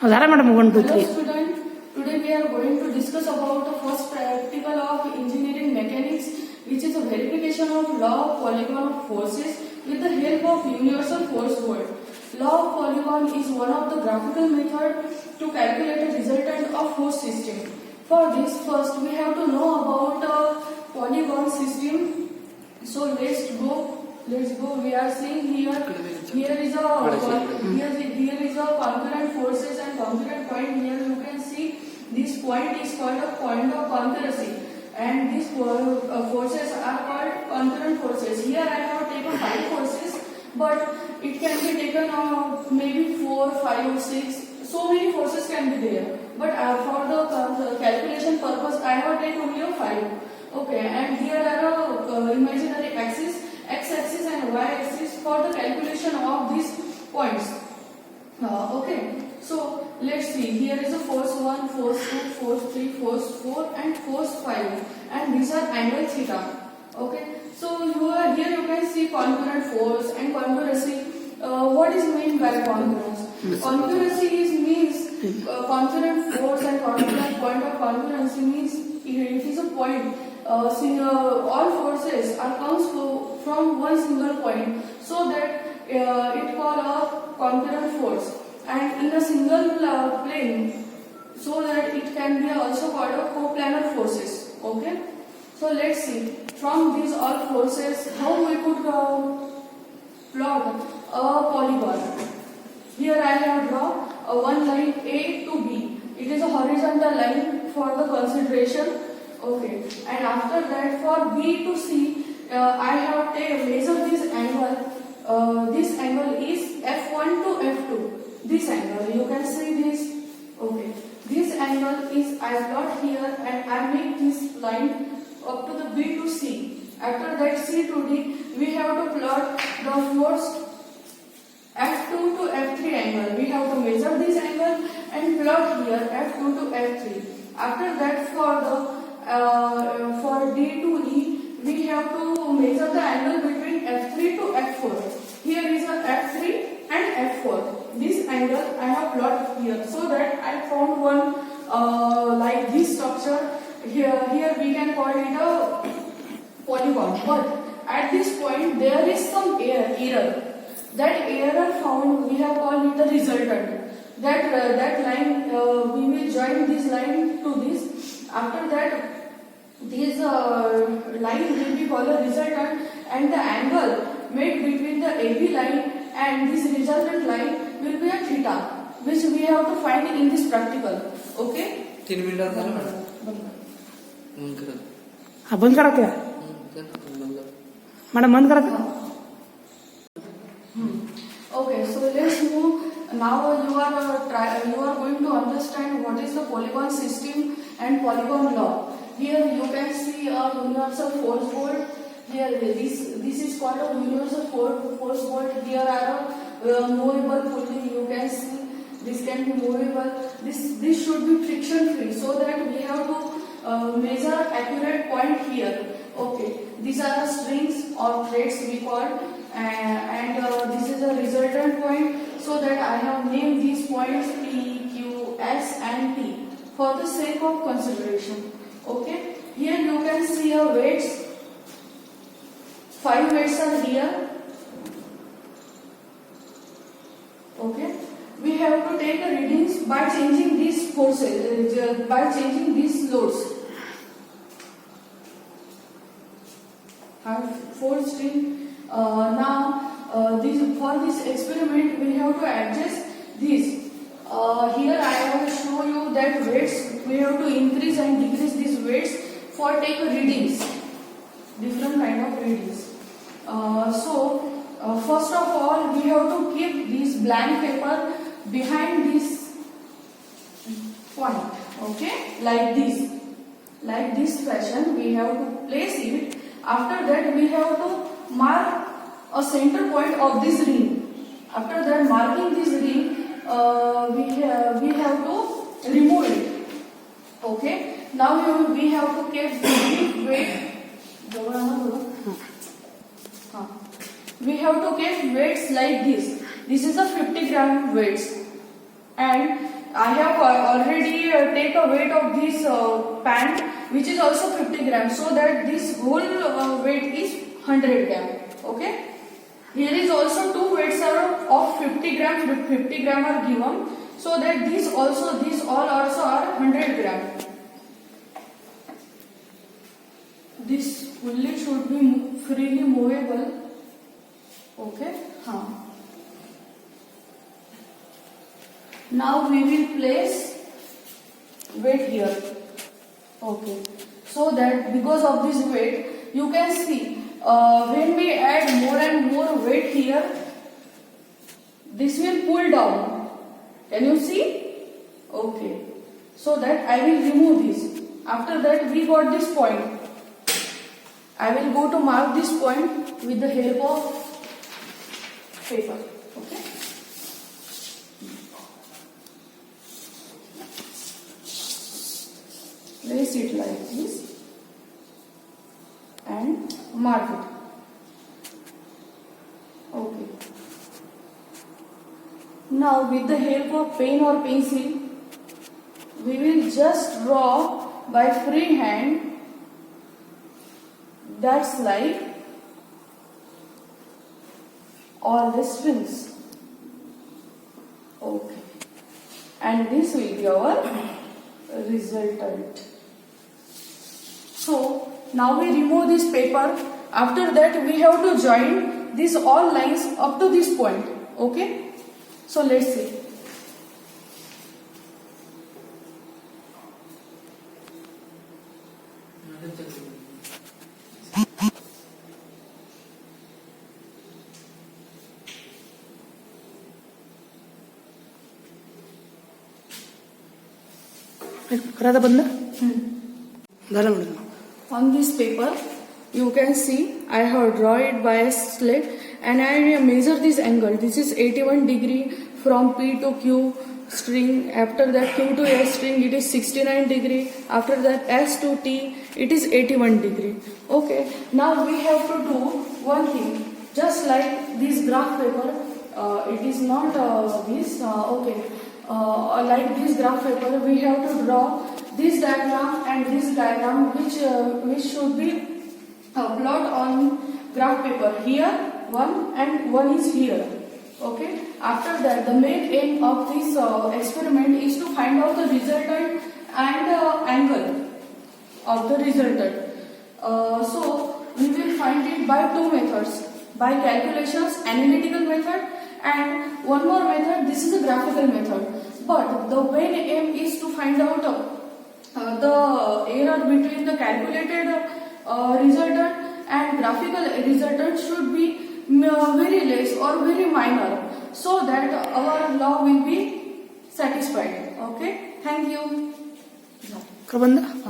झाला madam 1 2 Hello 3 student, today we are going to discuss about the first practical of engineering mechanics, which is a verification of law of polygon of forces with the help of universal force word. Law of polygon is one of the graphical method to calculate a resultant of force system. For this, first we have to know about a polygon system. So let's go. We are seeing here is a concurrent forces and concurrent point. Here you can see this point is called a point of concurrency, and these forces are called concurrent forces. Here I have taken 5 forces, but it can be taken maybe 4, 5, 6. So many forces can be there. But for the calculation purpose, I have taken only 5. Okay, and here are imaginary axis, x-axis and y-axis for the calculation of these points. Okay, so let's see. Here is a force 1, force 2, force 3, force 4, and force 5, and these are angle theta. Okay, so here you can see concurrent force and concurrency. What is meant by concurrence? Concurrency means concurrent force and concurrent point of concurrency means it is a point. All forces comes from one single point, so that it called a concurrent force, and in a single plane, so that it can be also called a coplanar forces. Okay, so let's see from these all forces how we could plot a polygon. Here I have drawn one line A to B. It is a horizontal line for the consideration. Okay, and after that for B to C, I have measured this angle. This angle is F1 to F2. This angle, you can see this. Okay, this angle is I plot here, and I make this line up to the B to C. After that C to D, we have to plot the force F2 to F3 angle. We have to measure this angle and plot here F2 to F3. After that for D to E, we have to measure the angle between F3 to F4. Here is a F3 and F4. This angle I have plotted here, so that I found one like this structure. Here we can call it a polygon. But at this point there is some error. That error found, we have called it the resultant. That line we will join this line to this. After that, this line will be called a resultant, and the angle made between the AB line and this resultant line will be a theta, which we have to find in this practical. Okay? 3 मिनिटात झालं हा बंद करा त्या madam बंद करा त्या. Okay, so let's move. Now you are going to understand what is the polygon system and polygon law. Here you can see a universal force word. Here this is called a universal force word. Here are movable pulley. You can see this can be movable. This should be friction free, so that we have to measure accurate point here. Okay, these are the strings or threads we call, and this is a resultant point, so that I have named these points P, Q, S and T for the sake of consideration. Okay, here you can see a weights. 5 weights are here. Okay, we have to take a readings by changing these forces, by changing these loads. Have 4 string. Now for this experiment we have to adjust this. Here I will show you that weights we have to increase and decrease these weights for take readings, different kind of readings. First of all, we have to keep this blank paper behind this point. Okay, like this fashion we have to place it. After that we have to mark a center point of this ring. After that, marking this ring, we have to remove it. Okay, now we have to keep the weight. We have to keep weights like this. This is a 50 gram weights, and I have already take a weight of this pan, which is also 50 grams, so that this whole weight is 100 gram. Okay. Here is also two weights are of 50 gram. 50 gram are given, so that these all also are 100 gram. This fully should be freely movable. Okay. Now we will place weight here. Okay. So that because of this weight, you can see when we add more and more weight here, this will pull down. Can you see? Okay. So that I will remove this. After that we got this point. I will go to mark this point with the help of paper. Okay. Place it like this and mark it. Okay. Now with the help of pen or pencil, we will just draw by free hand that's like all the strings. Okay. And this will be our resultant. So now we remove this paper. After that we have to join these all lines up to this point. Okay. So let's see. करा था बंद झालं madam. On this paper, you can see I have drawn it by a slate and I measure this angle. This is 81 degree from P to Q string. After that Q to S string, it is 69 degree. After that S to T, it is 81 degree. Okay. Now we have to do one thing. Just like this graph paper, it is not this. Okay. Like this graph paper, we have to draw this diagram and this diagram, which should be plot on graph paper. Here one and one is here. Okay. After that, the main aim of this experiment is to find out the resultant and angle of the resultant. So we will find it by two methods: by calculations, analytical method, and one more method. This is a graphical method. But the main aim is to find out the error between the calculated resultant and graphical resultant should be very less or very minor, so that our law will be satisfied. Okay. Thank you. कर बंद.